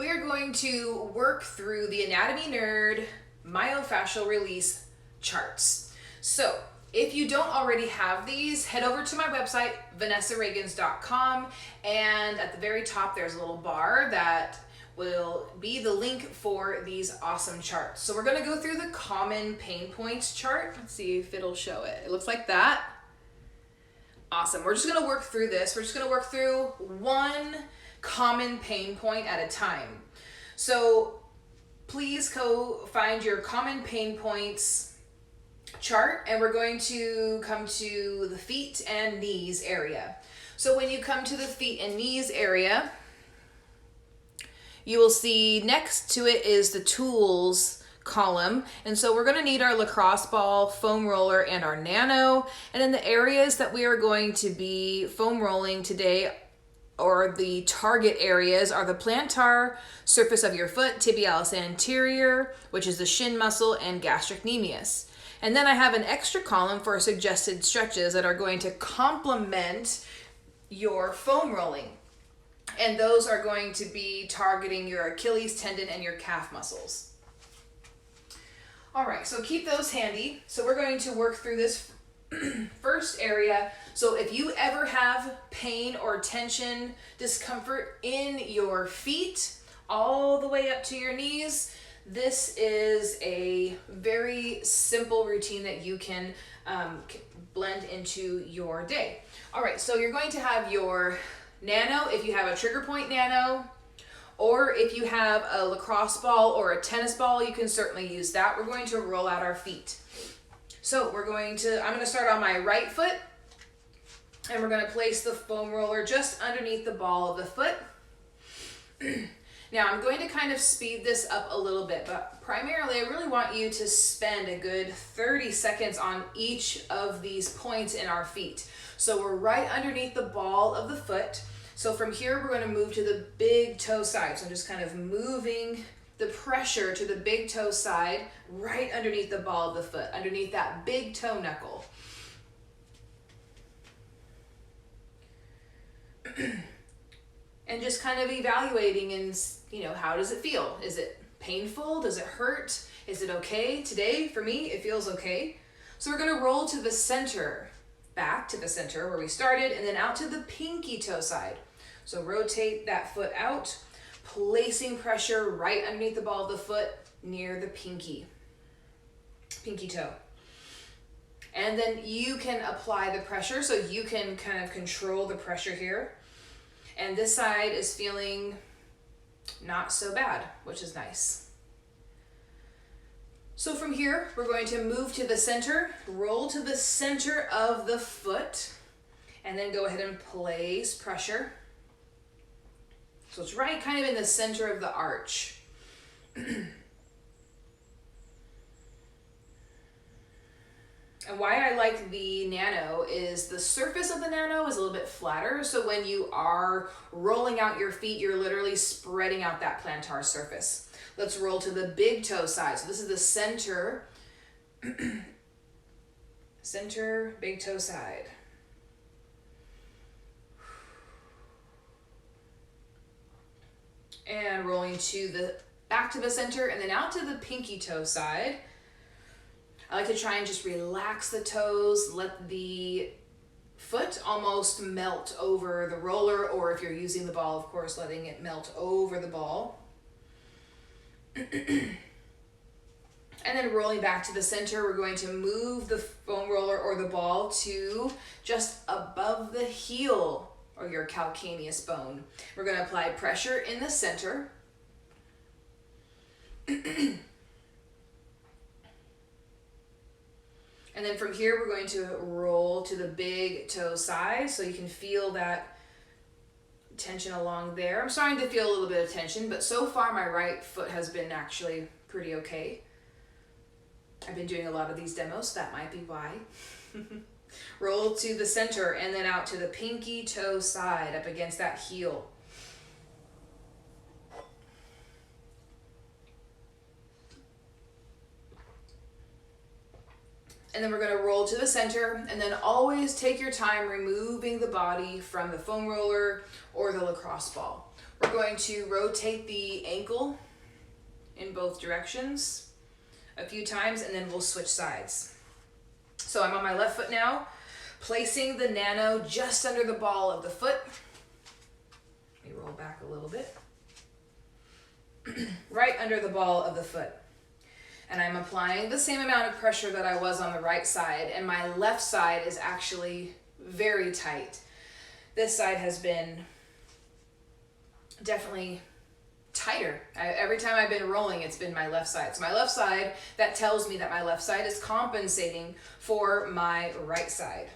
we are going to work through the Anatomy Nerd myofascial release charts. So if you don't already have these, head over to my website, vanessareagans.com, and at the very top there's a little bar that will be the link for these awesome charts. So we're going to go through the common pain points chart. Let's see if it'll show it. It looks like that. Awesome. We're just going to work through this. We're just going to work through one common pain point at a time. So please go find your common pain points chart, and we're going to come to the feet and knees area. So when you come to the feet and knees area, you will see next to it is the tools column. And so we're going to need our lacrosse ball, foam roller, and our nano. And then the areas that we are going to be foam rolling today, or the target areas, are the plantar surface of your foot, tibialis anterior, which is the shin muscle, and gastrocnemius. And then I have an extra column for suggested stretches that are going to complement your foam rolling. And those are going to be targeting your Achilles tendon and your calf muscles. All right, so keep those handy. So we're going to work through this first area. So if you ever have pain or tension, discomfort in your feet, all the way up to your knees, this is a very simple routine that you can blend into your day. All right, so you're going to have your nano, if you have a trigger point nano, or if you have a lacrosse ball or a tennis ball, you can certainly use that. We're going to roll out our feet. So I'm going to start on my right foot, and we're going to place the foam roller just underneath the ball of the foot. Now I'm going to kind of speed this up a little bit, but primarily I really want you to spend a good 30 seconds on each of these points in our feet. So we're right underneath the ball of the foot. So from here, we're going to move to the big toe side. So I'm just kind of moving the pressure to the big toe side, right underneath the ball of the foot, underneath that big toe knuckle. And just kind of evaluating and, how does it feel? Is it painful? Does it hurt? Is it okay? Today, for me, it feels okay. So we're going to roll to the center, back to the center where we started, and then out to the pinky toe side. So rotate that foot out, placing pressure right underneath the ball of the foot near the pinky toe. And then you can apply the pressure, so you can kind of control the pressure here. And this side is feeling not so bad, which is nice. So from here, we're going to move to the center, roll to the center of the foot, and then go ahead and place pressure. So it's right kind of in the center of the arch. And why I like the nano is the surface of the nano is a little bit flatter. So when you are rolling out your feet, you're literally spreading out that plantar surface. Let's roll to the big toe side. So this is the center, big toe side. And rolling back to the center, and then out to the pinky toe side. I like to try and just relax the toes, let the foot almost melt over the roller, or if you're using the ball, of course, letting it melt over the ball. And then rolling back to the center, we're going to move the foam roller or the ball to just above the heel or your calcaneus bone. We're going to apply pressure in the center. And then from here, we're going to roll to the big toe side, so you can feel that tension along there. I'm starting to feel a little bit of tension, but so far my right foot has been actually pretty okay. I've been doing a lot of these demos, so that might be why. Roll to the center and then out to the pinky toe side, up against that heel. And then we're going to roll to the center, and then always take your time removing the body from the foam roller or the lacrosse ball. We're going to rotate the ankle in both directions a few times, and then we'll switch sides. So I'm on my left foot now, placing the nano just under the ball of the foot. Let me roll back a little bit. Right under the ball of the foot. And I'm applying the same amount of pressure that I was on the right side, and my left side is actually very tight. This side has been definitely tighter. Every time I've been rolling, it's been my left side. So my left side, that tells me that my left side is compensating for my right side.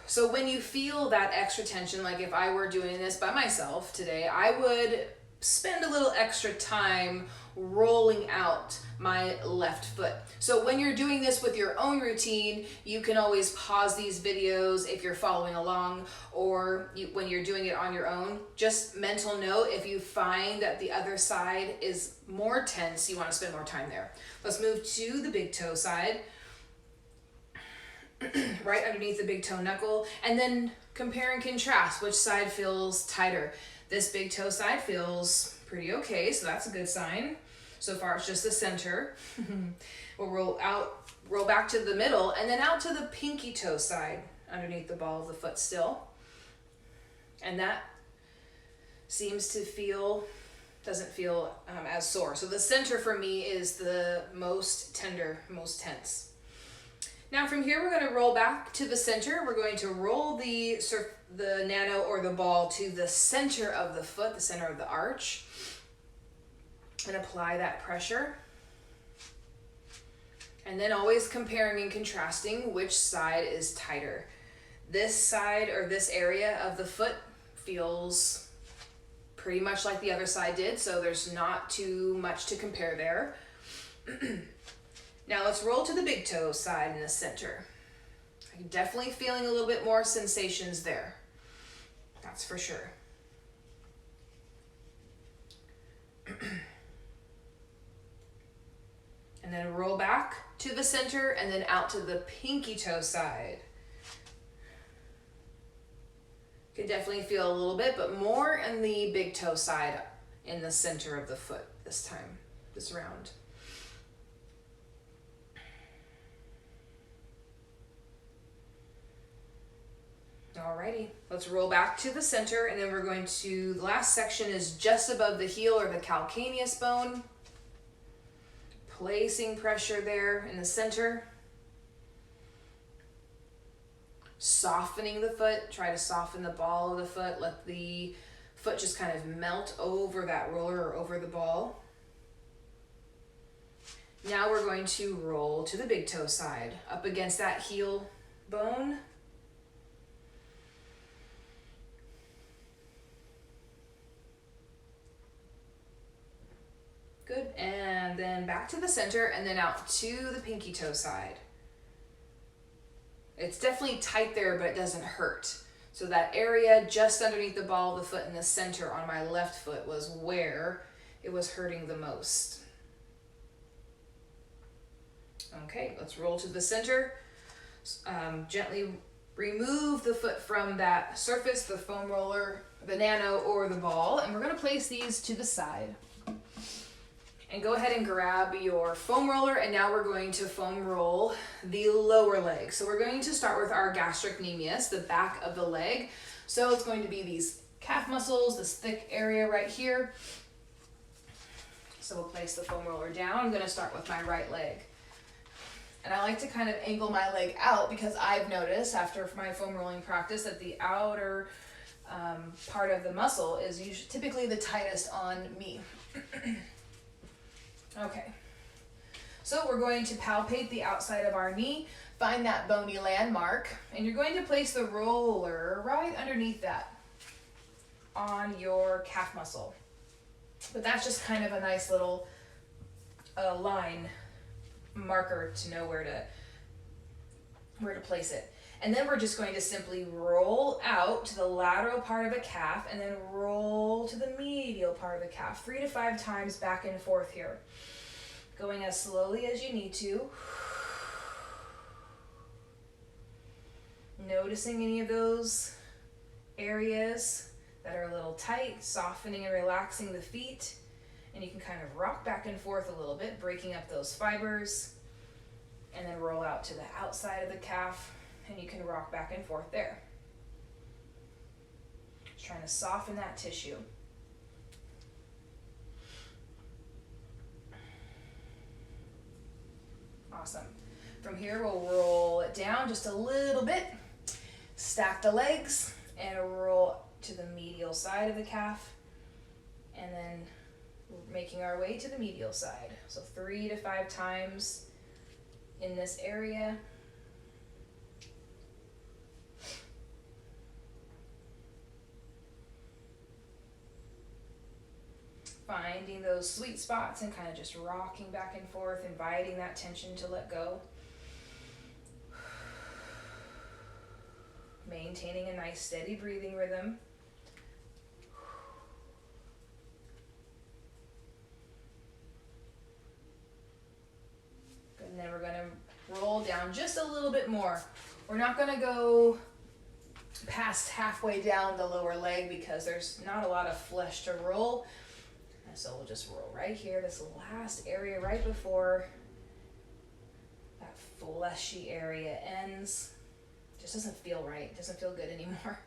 So when you feel that extra tension, like if I were doing this by myself today, I would spend a little extra time rolling out my left foot. So when you're doing this with your own routine, you can always pause these videos if you're following along, or when you're doing it on your own, just mental note if you find that the other side is more tense, you want to spend more time there. Let's move to the big toe side. Right underneath the big toe knuckle, and then compare and contrast which side feels tighter. This big toe side feels pretty okay, so that's a good sign. So far it's just the center. We'll roll back to the middle, and then out to the pinky toe side underneath the ball of the foot still. And that seems to doesn't feel as sore. So the center for me is the most tender, most tense. Now from here, we're going to roll back to the center. We're going to roll the nano or the ball to the center of the foot, the center of the arch, and apply that pressure. And then always comparing and contrasting which side is tighter. This side or this area of the foot feels pretty much like the other side did, so there's not too much to compare there. Now let's roll to the big toe side in the center. I'm definitely feeling a little bit more sensations there. That's for sure. And then roll back to the center and then out to the pinky toe side. You can definitely feel a little bit, but more in the big toe side in the center of the foot this time, this round. Alrighty, let's roll back to the center, and then we're going to, the last section is just above the heel or the calcaneus bone. Placing pressure there in the center. Softening the foot, try to soften the ball of the foot, let the foot just kind of melt over that roller or over the ball. Now we're going to roll to the big toe side, up against that heel bone. Good, and then back to the center and then out to the pinky toe side. It's definitely tight there, but it doesn't hurt. So that area just underneath the ball of the foot in the center on my left foot was where it was hurting the most. Okay, let's roll to the center. Gently remove the foot from that surface, the foam roller, the nano, or the ball, and we're going to place these to the side. And go ahead and grab your foam roller, and now we're going to foam roll the lower leg. So we're going to start with our gastrocnemius, the back of the leg. So it's going to be these calf muscles, this thick area right here. So we'll place the foam roller down. I'm going to start with my right leg. And I like to kind of angle my leg out because I've noticed after my foam rolling practice that the outer part of the muscle is usually typically the tightest on me. Okay, so we're going to palpate the outside of our knee, find that bony landmark, and you're going to place the roller right underneath that on your calf muscle. But that's just kind of a nice little line marker to know where to place it. And then we're just going to simply roll out to the lateral part of the calf and then roll to the medial part of the calf 3 to 5 times back and forth here. Going as slowly as you need to. Noticing any of those areas that are a little tight, softening and relaxing the feet. And you can kind of rock back and forth a little bit, breaking up those fibers, and then roll out to the outside of the calf, and you can rock back and forth there. Just trying to soften that tissue. Awesome. From here, we'll roll it down just a little bit, stack the legs, and roll to the medial side of the calf, and then we're making our way to the medial side. So 3 to 5 times in this area. Finding those sweet spots and kind of just rocking back and forth, inviting that tension to let go. Maintaining a nice steady breathing rhythm. Good, and then we're going to roll down just a little bit more. We're not going to go past halfway down the lower leg because there's not a lot of flesh to roll. And so we'll just roll right here, this last area right before that fleshy area ends. Just doesn't feel right, doesn't feel good anymore.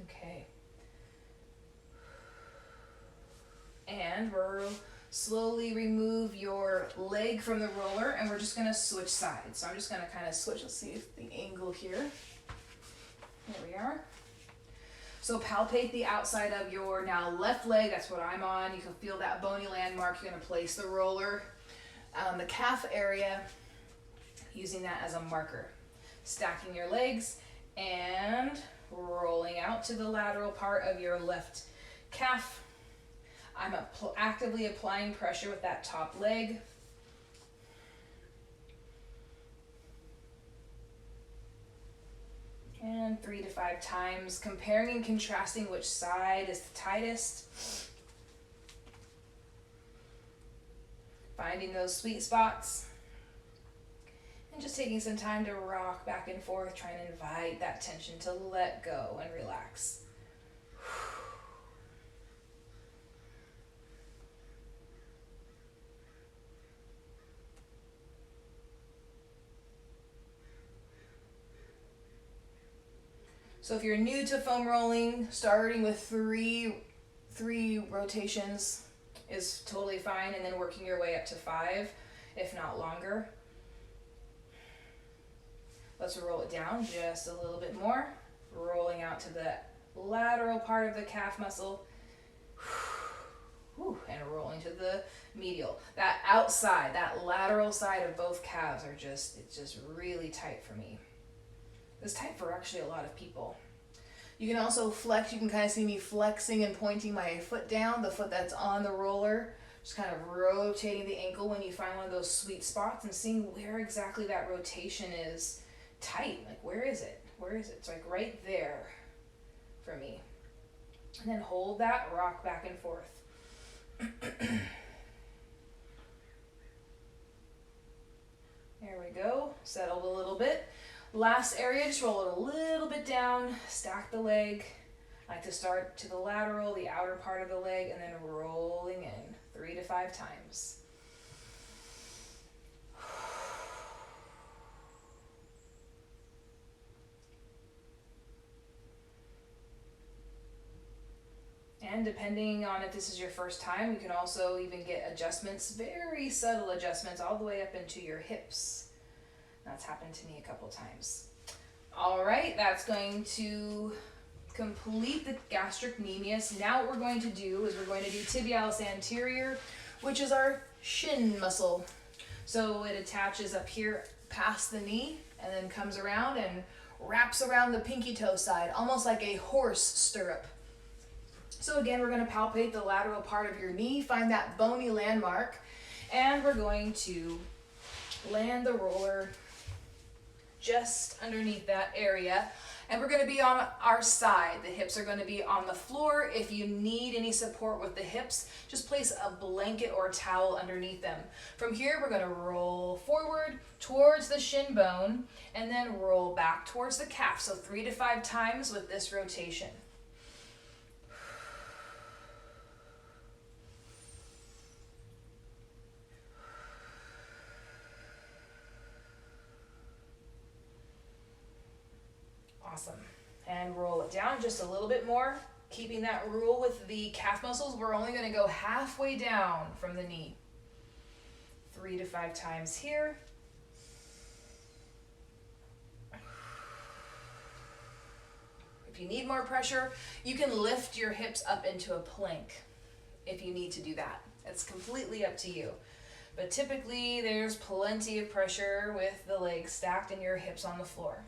Okay. And we'll slowly remove your leg from the roller, and we're just gonna switch sides. So I'm just gonna kind of switch, let's see if the angle here. There we are. So palpate the outside of your now left leg. That's what I'm on. You can feel that bony landmark. You're going to place the roller on the calf area, using that as a marker. Stacking your legs and rolling out to the lateral part of your left calf. I'm actively applying pressure with that top leg. And 3 to 5 times, comparing and contrasting which side is the tightest. Finding those sweet spots. And just taking some time to rock back and forth, trying to invite that tension to let go and relax. So if you're new to foam rolling, starting with three rotations is totally fine, and then working your way up to 5, if not longer. Let's roll it down just a little bit more, rolling out to the lateral part of the calf muscle, and rolling to the medial. That outside, that lateral side of both calves are it's just really tight for me. It's tight for actually a lot of people. You can also flex. You can kind of see me flexing and pointing my foot down, the foot that's on the roller, just kind of rotating the ankle when you find one of those sweet spots and seeing where exactly that rotation is tight. Like, where is it? Where is it? It's like right there for me. And then hold that, rock back and forth. There we go. Settled a little bit. Last area, just roll it a little bit down, stack the leg. I like to start to the lateral, the outer part of the leg, and then rolling in 3 to 5 times. And depending on if this is your first time, you can also even get adjustments, very subtle adjustments, all the way up into your hips. That's happened to me a couple times. All right, that's going to complete the gastrocnemius. Now what we're going to do is we're going to do tibialis anterior, which is our shin muscle. So it attaches up here past the knee and then comes around and wraps around the pinky toe side, almost like a horse stirrup. So again, we're going to palpate the lateral part of your knee, find that bony landmark, and we're going to land the roller just underneath that area. And we're going to be on our side. The hips are going to be on the floor. If you need any support with the hips, just place a blanket or a towel underneath them. From here, we're going to roll forward towards the shin bone and then roll back towards the calf. So 3 to 5 times with this rotation. Awesome. And roll it down just a little bit more. Keeping that rule with the calf muscles, we're only going to go halfway down from the knee. 3 to 5 times here. If you need more pressure, you can lift your hips up into a plank if you need to do that. It's completely up to you. But typically, there's plenty of pressure with the legs stacked and your hips on the floor.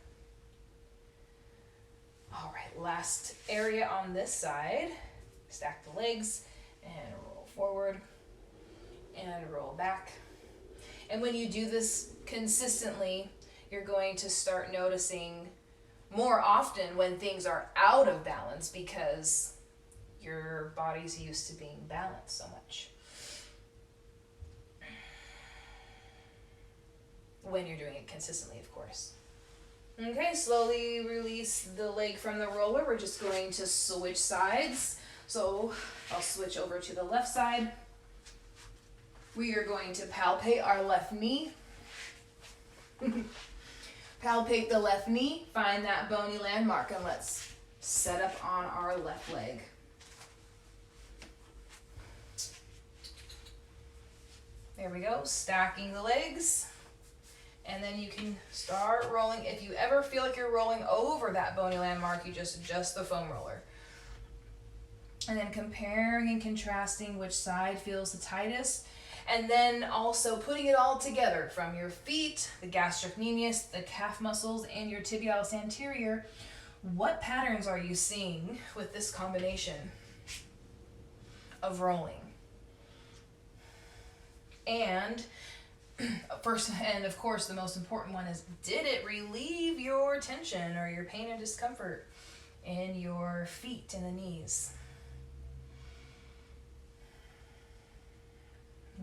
All right, last area on this side. Stack the legs and roll forward and roll back. And when you do this consistently, you're going to start noticing more often when things are out of balance because your body's used to being balanced so much. When you're doing it consistently, of course. Okay, slowly release the leg from the roller. We're just going to switch sides. So I'll switch over to the left side. We are going to palpate our left knee. Palpate the left knee, find that bony landmark, and let's set up on our left leg. There we go, stacking the legs. And then you can start rolling. If you ever feel like you're rolling over that bony landmark, you just adjust the foam roller. And then comparing and contrasting which side feels the tightest. And then also putting it all together from your feet, the gastrocnemius, the calf muscles, and your tibialis anterior. What patterns are you seeing with this combination of rolling? And first, and of course, the most important one is, did it relieve your tension or your pain and discomfort in your feet and the knees?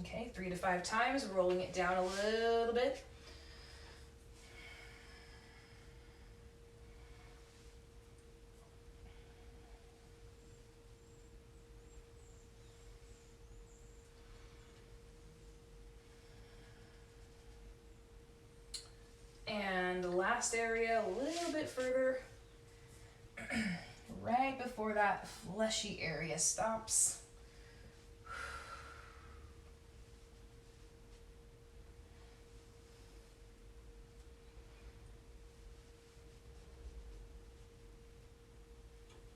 Okay, 3 to 5 times, rolling it down a little bit. And the last area, a little bit further, right before that fleshy area stops.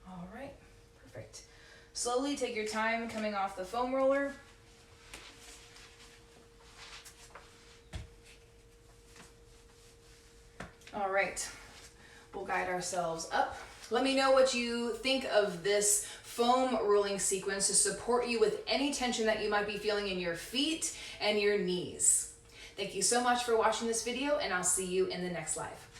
All right, perfect. Slowly take your time coming off the foam roller. All right, we'll guide ourselves up. Let me know what you think of this foam rolling sequence to support you with any tension that you might be feeling in your feet and your knees. Thank you so much for watching this video, and I'll see you in the next live.